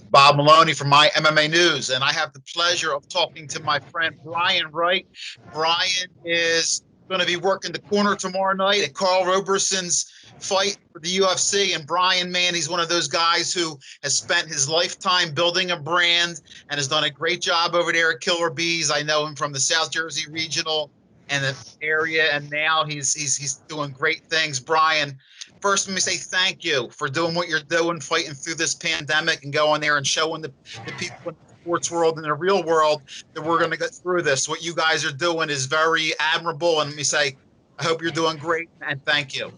Bob Maloney from my MMA News, and I have the pleasure of talking to my friend Brian Wright. Brian is going to be working the corner tomorrow night at Karl Roberson's fight for the UFC. And Brian, man, he's one of those guys who has spent his lifetime building a brand and has done a great job over there at Killer Bees. I know him from the South Jersey Regional and the area, and now he's doing great things. Brian, first, let me say thank you for doing what you're doing, fighting through this pandemic and going there and showing the people in the sports world and the real world that we're going to get through this. What you guys are doing is very admirable. And let me say, I hope you're doing great and thank you.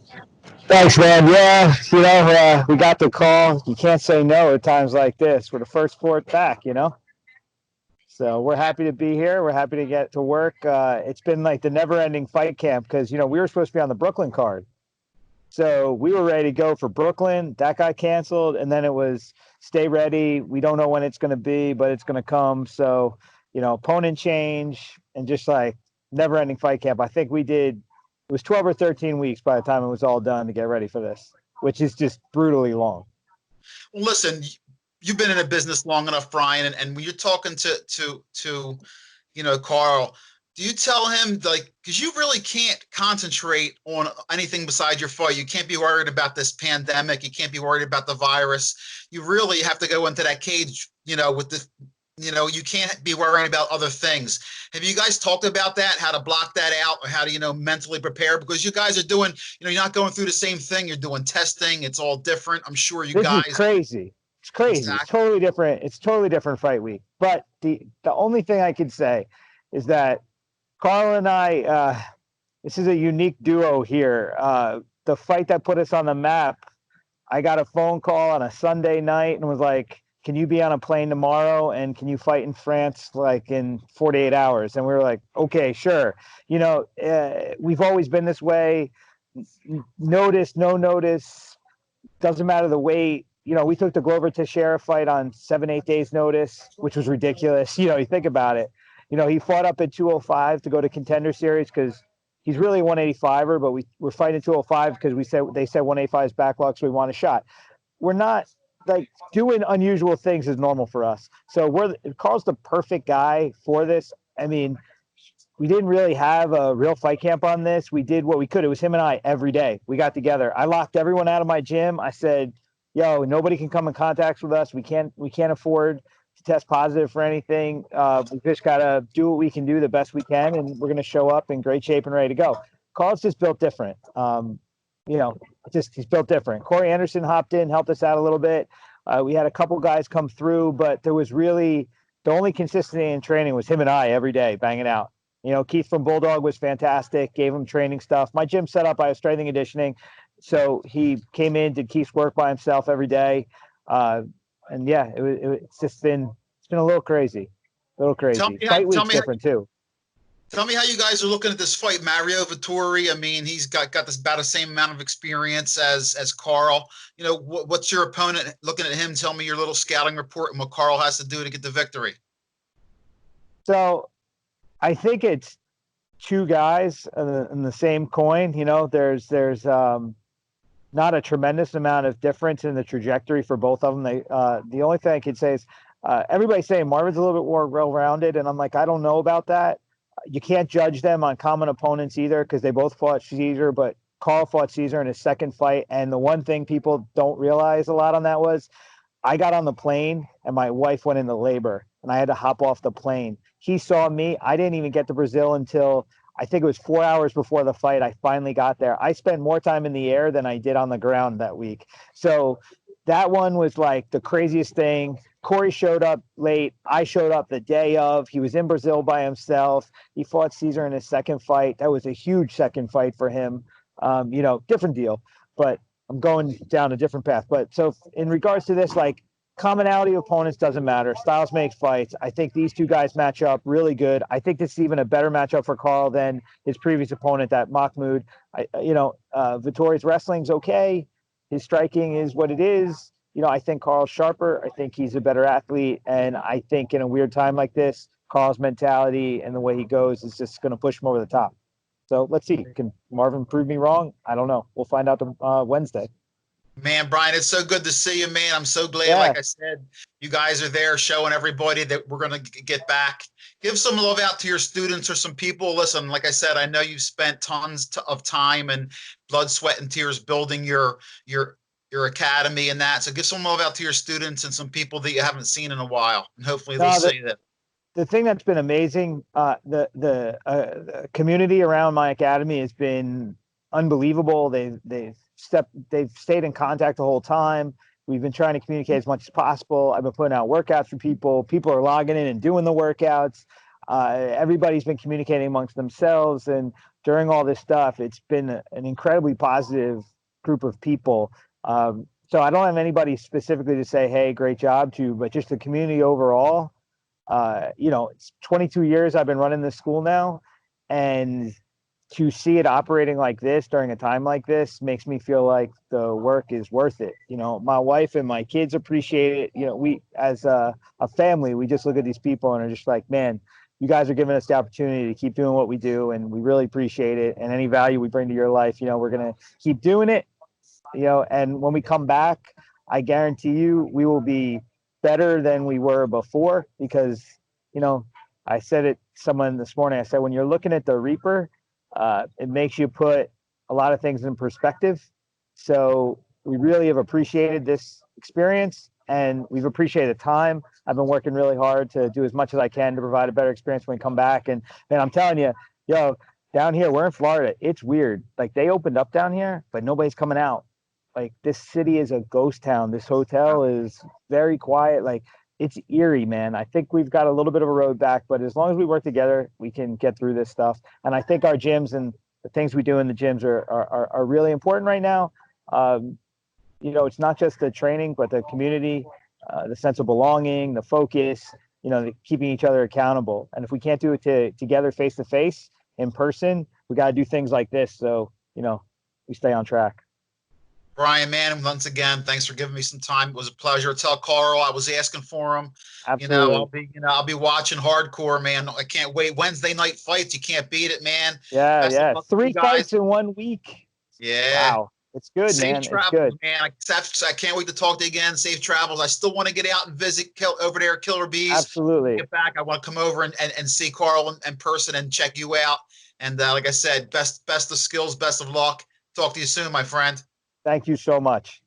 Thanks, man. Yeah, we got the call. You can't say no at times like this. We're the first sport back. So we're happy to be here. We're happy to get to work. It's been like the never-ending fight camp because, we were supposed to be on the Brooklyn card. So we were ready to go for Brooklyn. That got canceled. And then it was stay ready. We don't know when it's going to be, but it's going to come. So, opponent change and just like never ending fight camp. I think it was 12 or 13 weeks by the time it was all done to get ready for this, which is just brutally long. Well, listen, you've been in a business long enough, Brian. And when you're talking to Karl, do you tell him, because you really can't concentrate on anything besides your fight? You can't be worried about this pandemic. You can't be worried about the virus. You really have to go into that cage, with the, you can't be worrying about other things. Have you guys talked about that, how to block that out or how to, mentally prepare? Because you guys are doing, you're not going through the same thing. You're doing testing. It's all different. I'm sure you guys. This is crazy. It's crazy. Exactly. It's totally different. It's totally different fight week. But the only thing I can say is that Karl and I, this is a unique duo here. The fight that put us on the map, I got a phone call on a Sunday night and was like, can you be on a plane tomorrow? And can you fight in France like in 48 hours? And we were like, okay, sure. We've always been this way. Notice, no notice, doesn't matter the weight. We took the Glover Teixeira fight on 7-8 days notice, which was ridiculous. You think about it. He fought up at 205 to go to Contender Series because he's really a 185er, but we're fighting 205 because they said 185 is backlog, so we want a shot. We're not like doing unusual things is normal for us. So Karl's the perfect guy for this. I mean, we didn't really have a real fight camp on this. We did what we could. It was him and I every day. We got together. I locked everyone out of my gym. I said, yo, nobody can come in contact with us. We can't afford to test positive for anything. We just got to do what we can do the best we can, and we're going to show up in great shape and ready to go. Karl's just built different. He's built different. Corey Anderson hopped in, helped us out a little bit. We had a couple guys come through, but there was really the only consistency in training was him and I every day banging out. Keith from Bulldog was fantastic, gave him training stuff. My gym set up, I have strength and conditioning. So he came in, did Keith's work by himself every day. And yeah, it's been a little crazy. Fight week's different too. Tell me how you guys are looking at this fight. Marvin Vettori, I mean, he's got this about the same amount of experience as Karl. What's your opponent looking at him? Tell me your little scouting report and what Karl has to do to get the victory. So I think it's two guys in the same coin. There's not a tremendous amount of difference in the trajectory for both of them. The only thing I could say is everybody's saying Marvin's a little bit more well-rounded, and I'm like, I don't know about that. You can't judge them on common opponents either because they both fought Caesar, but Karl fought Caesar in his second fight. And the one thing people don't realize a lot on that was I got on the plane and my wife went into labor and I had to hop off the plane. He saw me. I didn't even get to Brazil until I think it was 4 hours before the fight. I finally got there. I spent more time in the air than I did on the ground that week. So that one was like the craziest thing. Corey showed up late. I showed up the day of. He was in Brazil by himself. He fought Caesar in his second fight. That was a huge second fight for him. Different deal, but I'm going down a different path. But so in regards to this, like commonality of opponents doesn't matter. Styles make fights. I think these two guys match up really good. I think this is even a better matchup for Karl than his previous opponent, that Mahmoud. Vettori's wrestling's okay. His striking is what it is. I think Karl's sharper. I think he's a better athlete. And I think in a weird time like this, Karl's mentality and the way he goes is just going to push him over the top. So let's see. Can Marvin prove me wrong? I don't know. We'll find out Wednesday. Man, Brian, it's so good to see you, man. I'm so glad, Yeah. like I said, you guys are there showing everybody that we're going to get back. Give some love out to your students or some people. Listen, like I said, I know you've spent tons of time and blood, sweat, and tears building your your academy and that. So give some love out to your students and some people that you haven't seen in a while, and hopefully they'll No, see that. the thing that's been amazing, the community around my academy has been unbelievable. They've stayed in contact the whole time. We've been trying to communicate as much as possible. I've been putting out workouts for people. People are logging in and doing the workouts. Everybody's been communicating amongst themselves, and during all this stuff, it's been an incredibly positive group of people. So I don't have anybody specifically to say, "Hey, great job" to, but just the community overall. It's 22 years I've been running this school now, and to see it operating like this during a time like this makes me feel like the work is worth it. My wife and my kids appreciate it. We, as a family, we just look at these people and are just like, man, you guys are giving us the opportunity to keep doing what we do, and we really appreciate it. And any value we bring to your life, we're going to keep doing it. And when we come back, I guarantee you we will be better than we were before, because, I said it to someone this morning. I said, when you're looking at the Reaper, it makes you put a lot of things in perspective. So we really have appreciated this experience, and we've appreciated the time. I've been working really hard to do as much as I can to provide a better experience when we come back. And I'm telling you, down here, we're in Florida. It's weird. Like, they opened up down here, but nobody's coming out. Like, this city is a ghost town. This hotel is very quiet. Like, it's eerie, man. I think we've got a little bit of a road back, but as long as we work together, we can get through this stuff. And I think our gyms and the things we do in the gyms are really important right now. It's not just the training, but the community, the sense of belonging, the focus, keeping each other accountable. And if we can't do it together face to face in person, we got to do things like this. So, we stay on track. Brian, man, once again, thanks for giving me some time. It was a pleasure. Tell Carl I was asking for him. Absolutely. I'll be watching hardcore, man. I can't wait. Wednesday night fights, you can't beat it, man. Yeah, Best of yeah. luck to you 3 guys. fights in 1 week. Yeah. Wow. It's good, Safe man. travels, It's good. man. I can't wait to talk to you again. Safe travels. I still want to get out and visit over there, Killer Bees. Absolutely. Get back. I want to come over and see Carl in person and check you out. And like I said, best of skills, best of luck. Talk to you soon, my friend. Thank you so much.